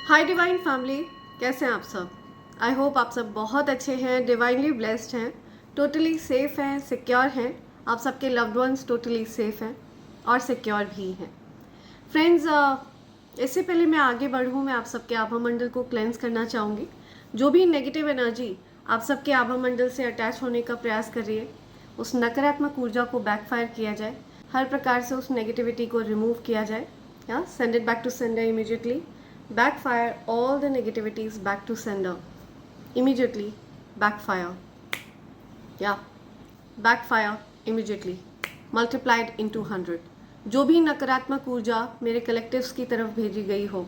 हाय divine family, कैसे हैं आप सब। आई होप आप सब बहुत अच्छे हैं, डिवाइनली ब्लेस्ड हैं, टोटली सेफ हैं, सिक्योर हैं। आप सबके लव्ड वंस टोटली सेफ हैं और सिक्योर भी हैं। फ्रेंड्स, इससे पहले मैं आगे बढ़ूँ, मैं आप सबके आभा मंडल को क्लेंस करना चाहूँगी। जो भी नेगेटिव एनर्जी आप सबके आभा मंडल से अटैच होने का प्रयास कर रही है, उस नकारात्मक ऊर्जा को बैकफायर किया जाए, हर प्रकार से उस नेगेटिविटी को रिमूव किया जाए। या send it back to sender immediately. Backfire all the negativities back to sender. Immediately backfire. Yeah, backfire immediately. Multiplied into 100. जो भी नकारात्मक ऊर्जा मेरे कलेक्टिव्स की तरफ भेजी गई हो,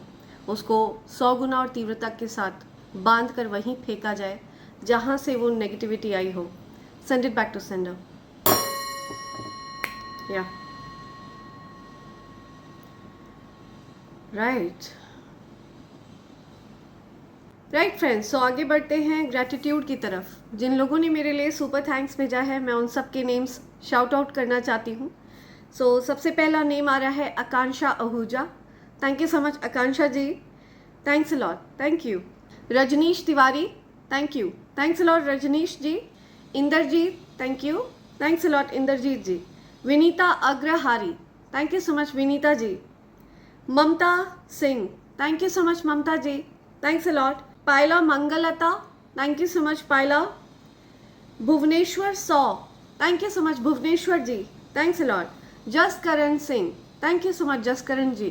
उसको 100 गुना और तीव्रता के साथ बांध कर वहीं फेंका जाए जहाँ से वो नेगेटिविटी आई हो। Send it back to sender. Yeah. Right friends, so आगे बढ़ते हैं ग्रैटिट्यूड की तरफ। जिन लोगों ने मेरे लिए सुपर थैंक्स भेजा है, मैं उन सब के नेम्स शाउट आउट करना चाहती हूँ। सो सबसे पहला नेम आ रहा है Akanksha Ahuja. Thank you so much Akanksha ji, thanks a lot, thank you. Rajneesh Tiwari, thank you, thanks a lot Rajneesh ji. Indrajeet, thank you, thanks a lot Indrajeet ji. Vinita Agrahari, thank you so much Vinita ji. Mamta Singh, thank you so much Mamta ji, thanks a lot. Payla Mangalta, thank you so much Payla. Bhuvneshwar Sau, thank you so much Bhuvneshwar ji, thanks a lot. Jaskaran Singh, thank you so much Jaskaran ji,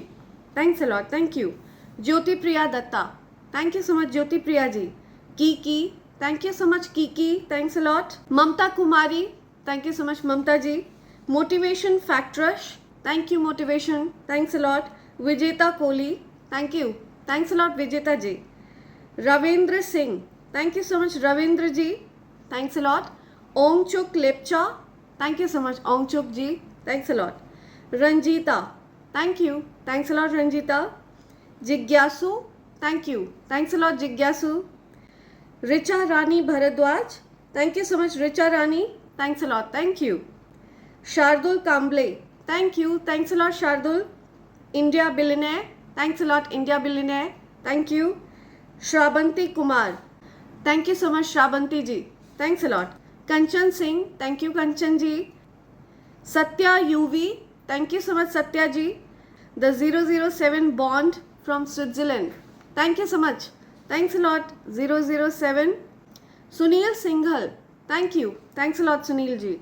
thanks a lot, thank you. Jyoti Priya Dutta, thank you so much Jyoti Priya ji. Kiki, thank you so much Kiki, thanks a lot. Mamta Kumari, thank you so much Mamta ji. Motivation फैक्ट्रश, thank you motivation, thanks a lot. Vijeta Kohli, thank you, thanks a lot Vijeta ji. Ravindra Singh, thank you so much Ravindra ji, thanks a lot. ओंगचुक Lepcha, thank you so much ओंगचुक ji, thanks a lot. Ranjita, thank you, thanks a lot Ranjita. जिज्ञासु, thank you, thanks a lot जिज्ञासु। रिचा रानी Bharadwaj, thank you so much Richa Rani, thanks a lot, thank you. Shardul Kamble, thank you, thanks a lot Shardul. India billionaire, thanks a lot India billionaire, thank you. Shravanti Kumar, thank you so much Shravanti ji, thanks a lot. Kanchan Singh, thank you Kanchan ji. Satya UV, thank you so much Satya ji. The 007 bond from Switzerland, thank you so much, thanks a lot 007। Sunil Singhal, thank you, thanks a lot Sunil ji.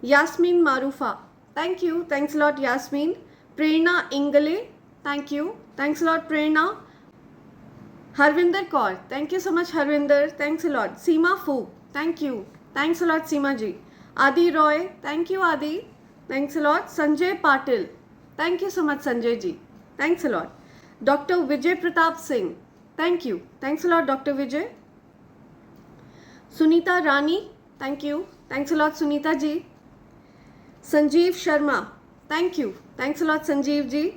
Yasmin Maroofa, thank you, thanks a lot Yasmin. Prerna Ingle, thank you, thanks a lot Prerna. Harvinder Kaur, thank you so much Harvinder, thanks a lot. Seema Phook, thank you, thanks a lot Seema ji. Adi Roy, thank you आदि, thanks a lot. Sanjay Patil, thank you so much Sanjay ji, thanks a lot. Doctor Vijay Pratap Singh, thank you, thanks a lot doctor Vijay. Sunita Rani, thank you, thanks a lot Sunita ji. Sanjeev Sharma, thank you, thanks a lot Sanjeev ji.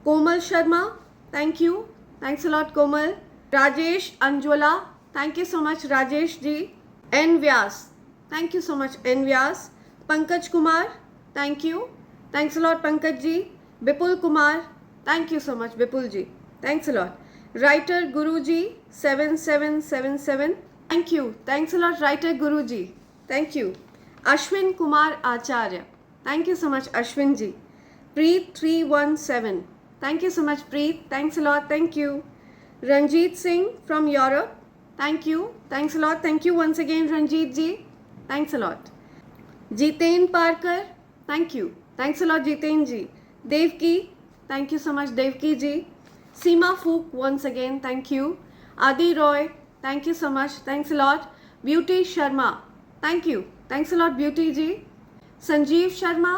Komal Sharma, thank you, thanks a lot Komal. Rajesh Anjula, thank you so much Rajesh ji. N Vyas, thank you so much N Vyas. Pankaj Kumar, thank you, thanks a lot Pankaj ji. Vipul Kumar, thank you so much Vipul ji, thanks a lot. Writer Guru ji 7777, thank you, thanks a lot writer Guru ji, thank you. Ashwin Kumar Acharya, thank you so much Ashwin ji. Preet 317, thank you so much Preet, thanks a lot, thank you. Ranjit Singh from Europe, thank you, thanks a lot, thank you once again Ranjit ji, thanks a lot. Jiten Parker, thank you, thanks a lot Jiten ji. Devki, thank you so much Devki ji. Seema Fook once again, thank you. Adi Roy, thank you so much, thanks a lot. Beauty Sharma, thank you, thanks a lot Beauty ji. Sanjeev Sharma,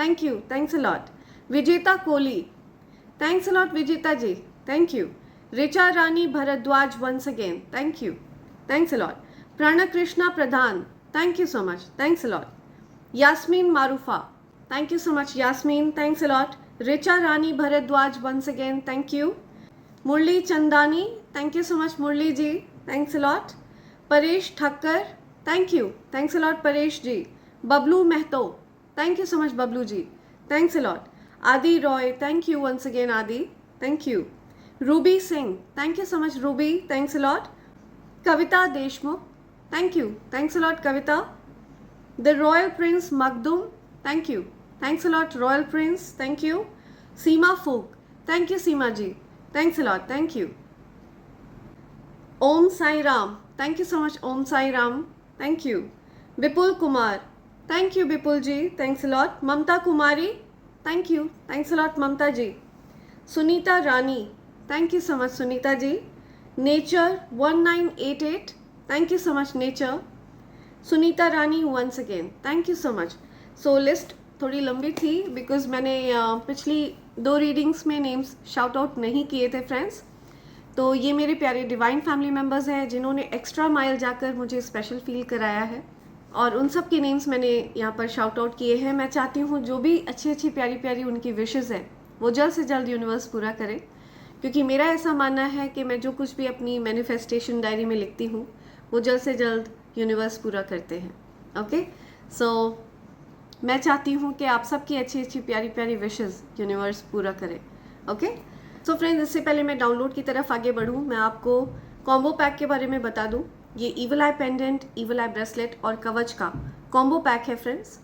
thank you, thanks a lot. Vijeta Kohli, thanks a lot Vijeta ji, thank you. Richa Rani Bharadwaj once again, thank you, thanks a lot. Prana Krishna Pradhan, thank you so much, thanks a lot. Yasmin Marufa, thank you so much Yasmin, thanks a lot. Richa Rani Bharadwaj once again, thank you. Murli Chandani, thank you so much Murli ji, thanks a lot. Paresh Thakkar, thank you, thanks a lot Paresh ji. Bablu Mehto, thank you so much Bablu ji, thanks a lot. Adi Roy, thank you once again Adi, thank you. Ruby Singh, thank you so much Ruby, thanks a lot. Kavita Deshmukh, thank you, thanks a lot Kavita. The royal prince Makhdoom, thank you, thanks a lot royal prince, thank you. Seema Phook, thank you Seema ji, thanks a lot, thank you. Om Sai Ram, thank you so much Om Sai Ram, thank you. Vipul Kumar, thank you Vipul ji, thanks a lot. Mamta Kumari, thank you, thanks a lot Mamta ji. Sunita Rani, thank you so much Sunita ji. Nature 1988, thank you so much nature. Sunita Rani once again, thank you so much. So list थोड़ी लंबी थी because मैंने पिछली 2 readings में names shout out नहीं किए थे friends. तो ये मेरे प्यारे डिवाइन फैमिली मेम्बर्स हैं जिन्होंने एक्स्ट्रा माइल जाकर मुझे स्पेशल फील कराया है, और उन सब के नेम्स मैंने यहाँ पर शाउट आउट किए हैं. मैं चाहती हूँ जो भी अच्छी अच्छी प्यारी प्यारी उनकी विशेज़ हैं वो जल्द से जल्द यूनिवर्स पूरा करे, क्योंकि मेरा ऐसा मानना है कि मैं जो कुछ भी अपनी मैनिफेस्टेशन डायरी में लिखती हूँ वो जल्द से जल्द यूनिवर्स पूरा करते हैं. ओके, सो मैं चाहती हूँ कि आप सबकी अच्छी अच्छी प्यारी प्यारी विशेज़ यूनिवर्स पूरा करे. ओके, सो फ्रेंड्स, इससे पहले मैं डाउनलोड की तरफ आगे बढ़ूँ, मैं आपको कॉम्बो पैक के बारे में बता दूँ. ये ईवल आई पेंडेंट, ईवल आई ब्रेसलेट और कवच का कॉम्बो पैक है फ्रेंड्स.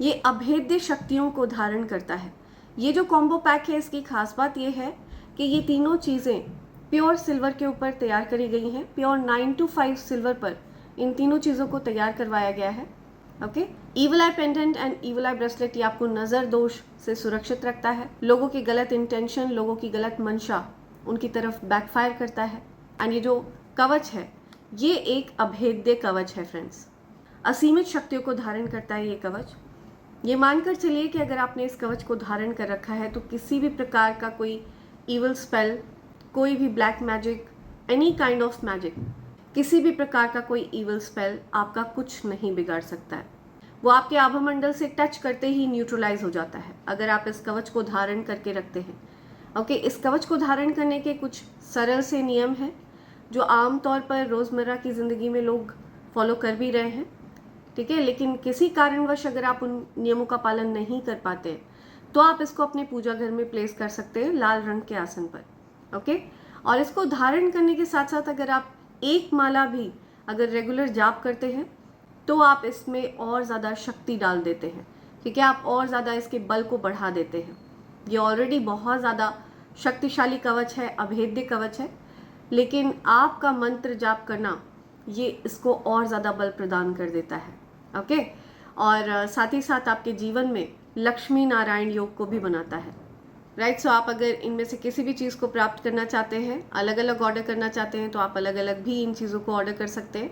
ये अभेद्य शक्तियों को धारण करता है. ये जो कॉम्बो पैक है इसकी खास बात ये है कि ये तीनों चीज़ें प्योर सिल्वर के ऊपर तैयार करी गई हैं. प्योर 925 सिल्वर पर इन तीनों चीज़ों को तैयार करवाया गया है. Okay, evil I pendant and evil I bracelet ये आपको नज़र दोष से सुरक्षित रखता है. लोगों की गलत इंटेंशन, लोगों की गलत मंशा उनकी तरफ बैकफायर करता है. एंड ये जो कवच है ये एक अभेद्य कवच है फ्रेंड्स. असीमित शक्तियों को धारण करता है ये कवच. ये मानकर चलिए कि अगर आपने इस कवच को धारण कर रखा है तो किसी भी प्रकार का कोई ईवल स्पेल, कोई भी black magic, any kind of magic, किसी भी प्रकार का कोई ईवल स्पेल आपका कुछ नहीं बिगाड़ सकता है. वो आपके आभामंडल से टच करते ही न्यूट्रलाइज हो जाता है अगर आप इस कवच को धारण करके रखते हैं. ओके, इस कवच को धारण करने के कुछ सरल से नियम हैं जो आमतौर पर रोज़मर्रा की ज़िंदगी में लोग फॉलो कर भी रहे हैं. ठीक है, लेकिन किसी कारणवश अगर आप उन नियमों का पालन नहीं कर पाते तो आप इसको अपने पूजा घर में प्लेस कर सकते हैं लाल रंग के आसन पर. ओके, और इसको धारण करने के साथ साथ अगर आप एक माला भी अगर रेगुलर जाप करते हैं तो आप इसमें और ज़्यादा शक्ति डाल देते हैं. ठीक है, आप और ज़्यादा इसके बल को बढ़ा देते हैं. ये ऑलरेडी बहुत ज़्यादा शक्तिशाली कवच है, अभेद्य कवच है, लेकिन आपका मंत्र जाप करना ये इसको और ज़्यादा बल प्रदान कर देता है. ओके, और साथ ही साथ आपके जीवन में लक्ष्मी नारायण योग को भी बनाता है. राइट, सो आप अगर इनमें से किसी भी चीज़ को प्राप्त करना चाहते हैं, अलग अलग ऑर्डर करना चाहते हैं तो आप अलग अलग भी इन चीज़ों को ऑर्डर कर सकते हैं.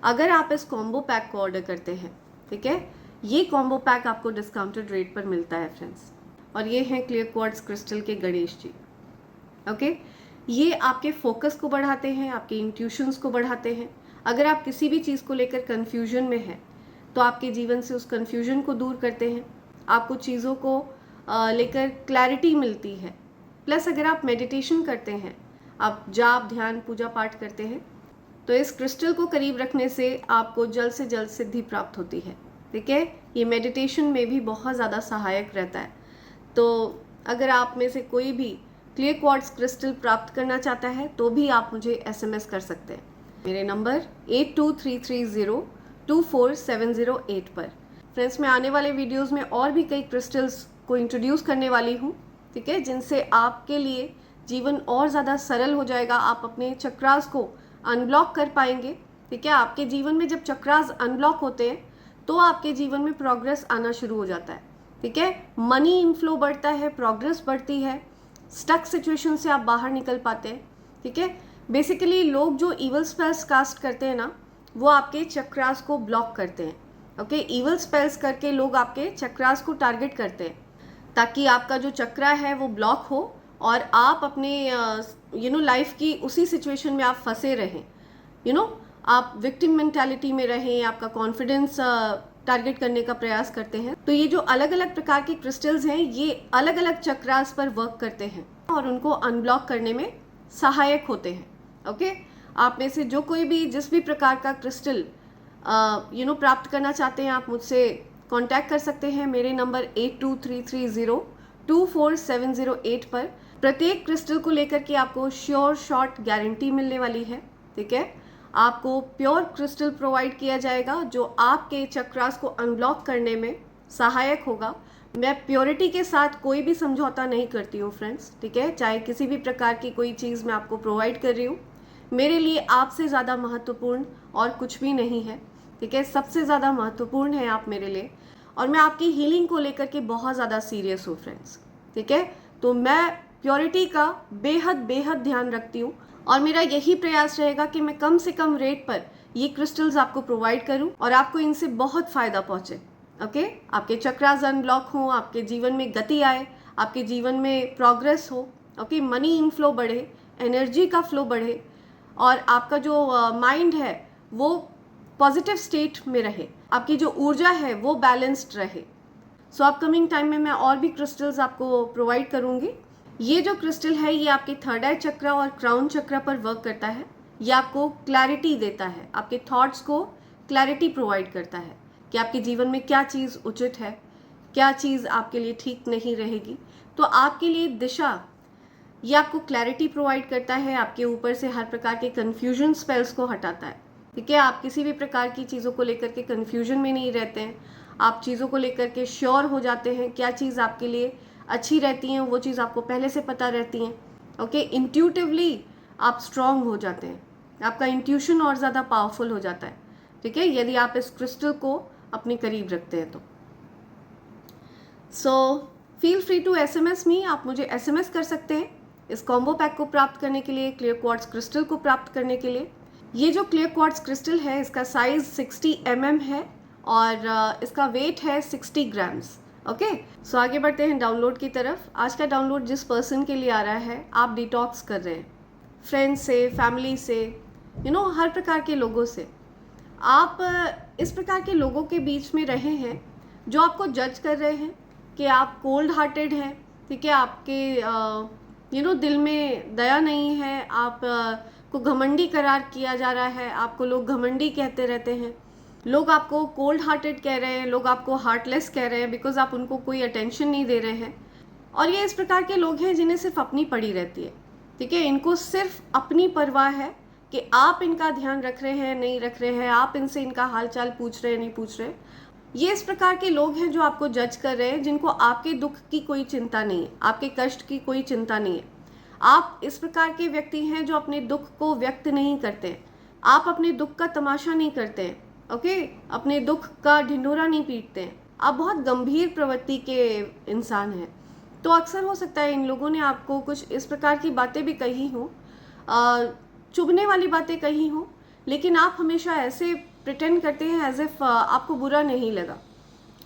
अगर आप इस कॉम्बो पैक को ऑर्डर करते हैं, ठीक है, ये कॉम्बो पैक आपको डिस्काउंटेड रेट पर मिलता है फ्रेंड्स. और ये हैं क्लियर क्वार्ट्ज क्रिस्टल के गणेश जी. ओके, ये आपके फोकस को बढ़ाते हैं, आपके इंट्यूशंस को बढ़ाते हैं. अगर आप किसी भी चीज़ को लेकर कन्फ्यूजन में हैं तो आपके जीवन से उस कन्फ्यूजन को दूर करते हैं. आपको चीज़ों को लेकर क्लैरिटी मिलती है. प्लस अगर आप मेडिटेशन करते हैं, आप जाप, ध्यान, पूजा पाठ करते हैं तो इस क्रिस्टल को करीब रखने से आपको जल्द से जल्द सिद्धि प्राप्त होती है. ठीक है, ये मेडिटेशन में भी बहुत ज़्यादा सहायक रहता है. तो अगर आप में से कोई भी क्लियर क्वार्ट्ज क्रिस्टल प्राप्त करना चाहता है तो भी आप मुझे SMS कर सकते हैं मेरे नंबर 8233024708 पर. फ्रेंड्स, मैं आने वाले वीडियोस में और भी कई क्रिस्टल्स को इंट्रोड्यूस करने वाली हूँ. ठीक है, जिनसे आपके लिए जीवन और ज़्यादा सरल हो जाएगा. आप अपने चक्रास को अनब्लॉक कर पाएंगे. ठीक है, आपके जीवन में जब चक्रास अनब्लॉक होते हैं तो आपके जीवन में प्रोग्रेस आना शुरू हो जाता है. ठीक है, मनी इनफ्लो बढ़ता है, प्रोग्रेस बढ़ती है, स्टक सिचुएशन से आप बाहर निकल पाते हैं. ठीक है, बेसिकली लोग जो ईवल स्पेल्स कास्ट करते हैं ना, वो आपके चक्रास को ब्लॉक करते हैं. ओके, ईवल स्पेल्स करके लोग आपके चक्रास को टारगेट करते हैं ताकि आपका जो चक्रा है वो ब्लॉक हो और आप अपने लाइफ की उसी सिचुएशन में आप फंसे रहें. आप विक्टिम मेंटालिटी में रहें, आपका कॉन्फिडेंस टारगेट करने का प्रयास करते हैं. तो ये जो अलग अलग प्रकार के क्रिस्टल्स हैं ये अलग अलग चक्रास पर वर्क करते हैं और उनको अनब्लॉक करने में सहायक होते हैं. ओके, आप में से जो कोई भी जिस भी प्रकार का क्रिस्टल प्राप्त करना चाहते हैं आप मुझसे कांटेक्ट कर सकते हैं. मेरे नंबर 8233024708 24708 पर। प्रत्येक क्रिस्टल को लेकर के आपको श्योर शॉर्ट गारंटी मिलने वाली है, ठीक है। आपको प्योर क्रिस्टल प्रोवाइड किया जाएगा जो आपके चक्रास को अनब्लॉक करने में सहायक होगा। मैं प्योरिटी के साथ कोई भी समझौता नहीं करती हूँ फ्रेंड्स, ठीक है। चाहे किसी भी प्रकार की कोई चीज़ मैं आपको प्रोवाइड कर रही हूँ, मेरे लिए आपसे ज़्यादा महत्वपूर्ण और कुछ भी नहीं है, ठीक है। सबसे ज़्यादा महत्वपूर्ण है आप मेरे लिए, और मैं आपकी हीलिंग को लेकर के बहुत ज़्यादा सीरियस हूँ फ्रेंड्स, ठीक है। तो मैं प्योरिटी का बेहद ध्यान रखती हूँ, और मेरा यही प्रयास रहेगा कि मैं कम से कम रेट पर ये क्रिस्टल्स आपको प्रोवाइड करूँ और आपको इनसे बहुत फ़ायदा पहुँचे, ओके। आपके चक्रास अनब्लॉक हों, आपके जीवन में गति आए, आपके जीवन में प्रोग्रेस हो, ओके। मनी इनफ्लो बढ़े, एनर्जी का फ्लो बढ़े, और आपका जो माइंड है वो पॉजिटिव स्टेट में रहे, आपकी जो ऊर्जा है वो बैलेंस्ड रहे। सो अपकमिंग टाइम में मैं और भी क्रिस्टल्स आपको प्रोवाइड करूँगी। ये जो क्रिस्टल है ये आपके थर्ड आई चक्रा और क्राउन चक्रा पर वर्क करता है। ये आपको क्लैरिटी देता है, आपके थॉट्स को क्लैरिटी प्रोवाइड करता है कि आपके जीवन में क्या चीज़ उचित है, क्या चीज़ आपके लिए ठीक नहीं रहेगी। तो आपके लिए दिशा, ये आपको क्लैरिटी प्रोवाइड करता है, आपके ऊपर से हर प्रकार के कन्फ्यूजन स्पेल्स को हटाता है, ठीक है। आप किसी भी प्रकार की चीज़ों को लेकर के कन्फ्यूजन में नहीं रहते हैं, आप चीज़ों को लेकर के श्योर हो जाते हैं, क्या चीज़ आपके लिए अच्छी रहती हैं वो चीज़ आपको पहले से पता रहती हैं, ओके। इंट्यूटिवली आप स्ट्रॉन्ग हो जाते हैं, आपका इंट्यूशन और ज़्यादा पावरफुल हो जाता है, ठीक है, यदि आप इस क्रिस्टल को अपने करीब रखते हैं तो। So feel free to SMS me, आप मुझे SMS कर सकते हैं इस कॉम्बो पैक को प्राप्त करने के लिए, क्लियर क्वार्ट्ज क्रिस्टल को प्राप्त करने के लिए। ये जो क्लियर क्वार्ट्ज क्रिस्टल है इसका साइज 60 mm है और इसका वेट है 60 ग्राम्स, ओके। सो आगे बढ़ते हैं डाउनलोड की तरफ। आज का डाउनलोड जिस पर्सन के लिए आ रहा है, आप डिटॉक्स कर रहे हैं फ्रेंड्स से, फैमिली से, हर प्रकार के लोगों से। आप इस प्रकार के लोगों के बीच में रहे हैं जो आपको जज कर रहे हैं कि आप कोल्ड हार्टेड हैं, ठीक है, आपके दिल में दया नहीं है, आप को घमंडी करार किया जा रहा है, आपको लोग घमंडी कहते रहते हैं, लोग आपको कोल्ड हार्टेड कह रहे हैं, लोग आपको हार्टलेस कह रहे हैं बिकॉज आप उनको कोई अटेंशन नहीं दे रहे हैं। और ये इस प्रकार के लोग हैं जिन्हें सिर्फ अपनी पड़ी रहती है, ठीक है। इनको सिर्फ अपनी परवाह है कि आप इनका ध्यान रख रहे हैं नहीं रख रहे हैं, आप इनसे इनका हाल चाल पूछ रहे हैं नहीं पूछ रहे। ये इस प्रकार के लोग हैं जो आपको जज कर रहे हैं, जिनको आपके दुख की कोई चिंता नहीं है, आपके कष्ट की कोई चिंता नहीं है। आप इस प्रकार के व्यक्ति हैं जो अपने दुख को व्यक्त नहीं करते हैं, आप अपने दुख का तमाशा नहीं करते हैं, ओके, अपने दुख का ढिंढोरा नहीं पीटते हैं। आप बहुत गंभीर प्रवृत्ति के इंसान हैं। तो अक्सर हो सकता है इन लोगों ने आपको कुछ इस प्रकार की बातें भी कही हों, चुभने वाली बातें कही हों, लेकिन आप हमेशा ऐसे प्रिटेंड करते हैं एज इफ आपको बुरा नहीं लगा,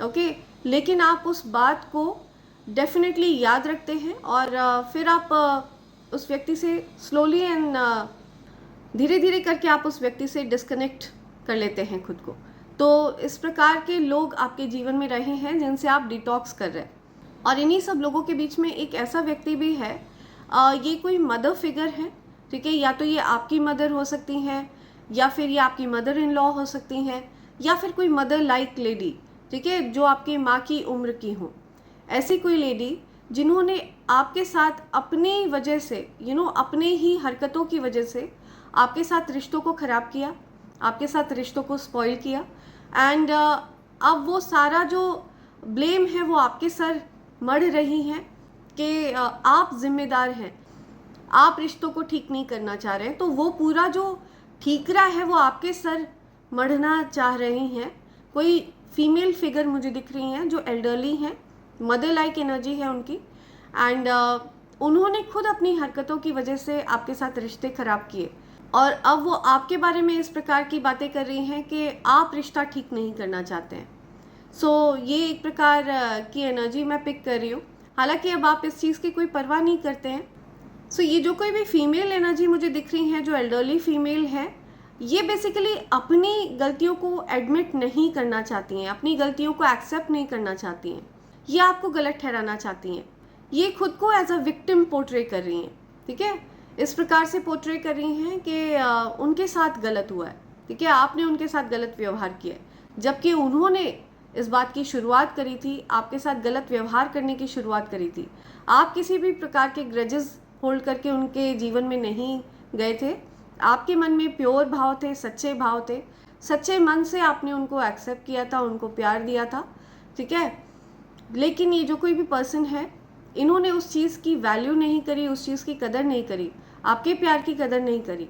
ओके। लेकिन आप उस बात को डेफिनेटली याद रखते हैं और फिर आप उस व्यक्ति से स्लोली एंड धीरे धीरे करके आप उस व्यक्ति से डिस्कनेक्ट कर लेते हैं खुद को। तो इस प्रकार के लोग आपके जीवन में रहे हैं जिनसे आप डिटॉक्स कर रहे हैं। और इन्हीं सब लोगों के बीच में एक ऐसा व्यक्ति भी है, ये कोई मदर फिगर है, ठीक है, या तो ये आपकी मदर हो सकती हैं, या फिर ये आपकी मदर इन लॉ हो सकती हैं, या फिर कोई मदर लाइक लेडी, ठीक है, जो आपकी माँ की उम्र की हो। ऐसी कोई लेडी जिन्होंने आपके साथ अपनी वजह से, अपने ही हरकतों की वजह से आपके साथ रिश्तों को ख़राब किया, आपके साथ रिश्तों को स्पॉइल किया, एंड अब वो सारा जो ब्लेम है वो आपके सर मढ़ रही हैं कि आप जिम्मेदार हैं, आप रिश्तों को ठीक नहीं करना चाह रहे हैं। तो वो पूरा जो ठीकरा है वो आपके सर मढ़ना चाह रही हैं। कोई फीमेल फिगर मुझे दिख रही हैं जो एल्डरली हैं, मदर लाइक एनर्जी है उनकी, एंड उन्होंने खुद अपनी हरकतों की वजह से आपके साथ रिश्ते ख़राब किए, और अब वो आपके बारे में इस प्रकार की बातें कर रही हैं कि आप रिश्ता ठीक नहीं करना चाहते हैं। सो ये एक प्रकार की एनर्जी मैं पिक कर रही हूँ, हालांकि अब आप इस चीज़ की कोई परवाह नहीं करते हैं। सो ये जो कोई भी फीमेल एनर्जी मुझे दिख रही है जो एल्डरली फीमेल है, ये बेसिकली अपनी गलतियों को एडमिट नहीं करना चाहती हैं, अपनी गलतियों को एक्सेप्ट नहीं करना चाहती हैं, ये आपको गलत ठहराना चाहती हैं, ये खुद को एज अ विक्टिम पोर्ट्रे कर रही हैं, ठीक है, इस प्रकार से पोर्ट्रे कर रही हैं कि उनके साथ गलत हुआ है, ठीक है, आपने उनके साथ गलत व्यवहार किया है, जबकि उन्होंने इस बात की शुरुआत करी थी, आपके साथ गलत व्यवहार करने की शुरुआत करी थी। आप किसी भी प्रकार के ग्रजेस होल्ड करके उनके जीवन में नहीं गए थे। आपके मन में प्योर भाव थे, सच्चे भाव थे, सच्चे मन से आपने उनको एक्सेप्ट किया था, उनको प्यार दिया था, ठीक है। लेकिन ये जो कोई भी पर्सन है, इन्होंने उस चीज़ की वैल्यू नहीं करी, उस चीज़ की कदर नहीं करी, आपके प्यार की कदर नहीं करी,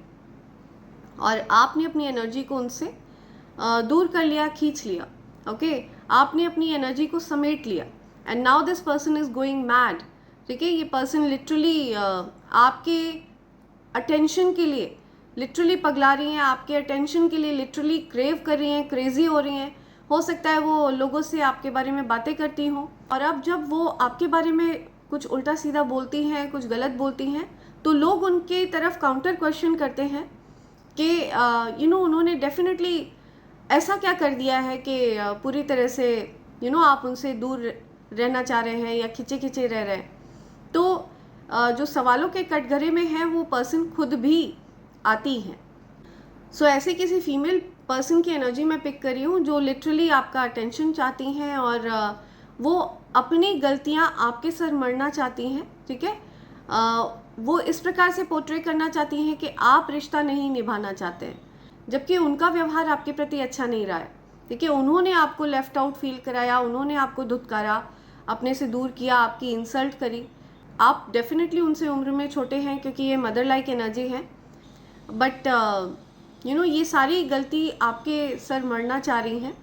और आपने अपनी एनर्जी को उनसे दूर कर लिया, खींच लिया, ओके। आपने अपनी एनर्जी को समेट लिया, and now this person is going mad, ठीक है। ये पर्सन लिटरली आपके अटेंशन के लिए लिटरली पगला रही हैं, आपके अटेंशन के लिए लिटरली क्रेव कर रही हैं, क्रेजी हो रही हैं। हो सकता है वो लोगों से आपके बारे में बातें करती हों, और अब जब वो आपके बारे में कुछ उल्टा सीधा बोलती हैं, कुछ गलत बोलती हैं, तो लोग उनके तरफ काउंटर क्वेश्चन करते हैं कि उन्होंने डेफिनेटली ऐसा क्या कर दिया है कि पूरी तरह से आप उनसे दूर रहना चाह रहे हैं या खिंचे खिंचे रह रहे हैं। तो जो सवालों के कटघरे में है वो पर्सन खुद भी आती हैं। सो ऐसे किसी फीमेल पर्सन की एनर्जी मैं पिक कर रही हूँ जो लिटरली आपका अटेंशन चाहती हैं, और वो अपनी गलतियाँ आपके सर मढ़ना चाहती हैं, ठीक है। वो इस प्रकार से पोर्ट्रे करना चाहती हैं कि आप रिश्ता नहीं निभाना चाहते हैं, जबकि उनका व्यवहार आपके प्रति अच्छा नहीं रहा है, ठीक है। उन्होंने आपको लेफ्ट आउट फील कराया, उन्होंने आपको धुतकारा, अपने से दूर किया, आपकी इंसल्ट करी। आप डेफिनेटली उनसे उम्र में छोटे हैं क्योंकि ये मदर लाइक एनर्जी है, बट ये सारी गलती आपके सर मढ़ना चाह रही हैं,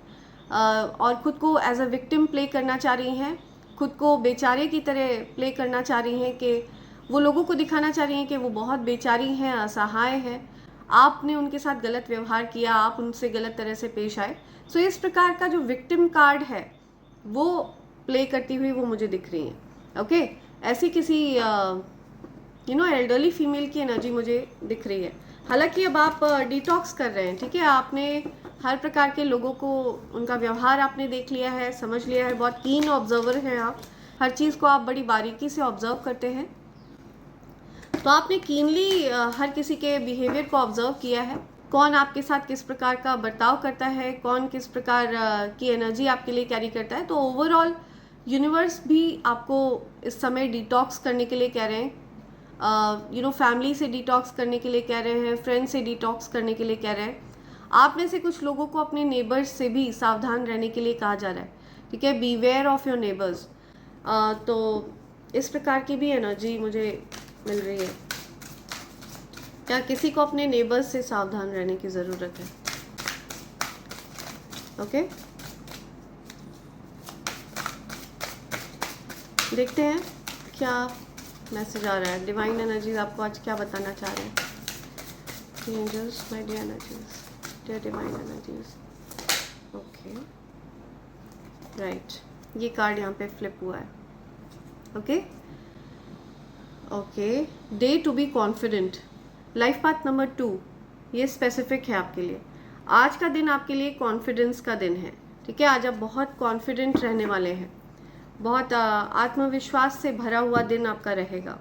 और ख़ुद को एज अ विक्टिम प्ले करना चाह रही हैं, खुद को बेचारे की तरह प्ले करना चाह रही हैं, कि वो लोगों को दिखाना चाह रही हैं कि वो बहुत बेचारी हैं, असहाय हैं। आपने उनके साथ गलत व्यवहार किया, आप उनसे गलत तरह से पेश आए। सो इस प्रकार का जो विक्टिम कार्ड है वो प्ले करती हुई वो मुझे दिख रही हैं, ओके। ऐसी किसी एल्डरली फीमेल की एनर्जी मुझे दिख रही है। हालांकि अब आप डिटॉक्स कर रहे हैं, ठीक है। आपने हर प्रकार के लोगों को, उनका व्यवहार आपने देख लिया है, समझ लिया है, बहुत कीन ऑब्जर्वर हैं आप, हर चीज़ को आप बड़ी बारीकी से ऑब्जर्व करते हैं। तो आपने कीनली हर किसी के बिहेवियर को ऑब्जर्व किया है, कौन आपके साथ किस प्रकार का बर्ताव करता है, कौन किस प्रकार की एनर्जी आपके लिए कैरी करता है। तो ओवरऑल यूनिवर्स भी आपको इस समय डिटॉक्स करने के लिए कह रहे हैं, फैमिली से डिटॉक्स करने के लिए कह रहे हैं, फ्रेंड्स से डिटॉक्स करने के लिए कह रहे हैं। आप में से कुछ लोगों को अपने नेबर्स से भी सावधान रहने के लिए कहा जा रहा है, ठीक है। Beware of your neighbours. तो इस प्रकार की भी एनर्जी मुझे मिल रही है। क्या किसी को अपने नेबर्स से सावधान रहने की ज़रूरत है, ओके। देखते हैं क्या मैसेज आ रहा है। डिवाइन एनर्जीज आपको आज क्या बताना चाह रहे हैं। Angels, my dear energies, dear divine energies, okay, right. ये कार्ड यहाँ पे फ्लिप हुआ है, okay okay. Day to be confident, life path number 2, ये स्पेसिफिक है आपके लिए। आज का दिन आपके लिए कॉन्फिडेंस का दिन है, ठीक है। आज आप बहुत कॉन्फिडेंट रहने वाले हैं, बहुत आत्मविश्वास से भरा हुआ दिन आपका रहेगा।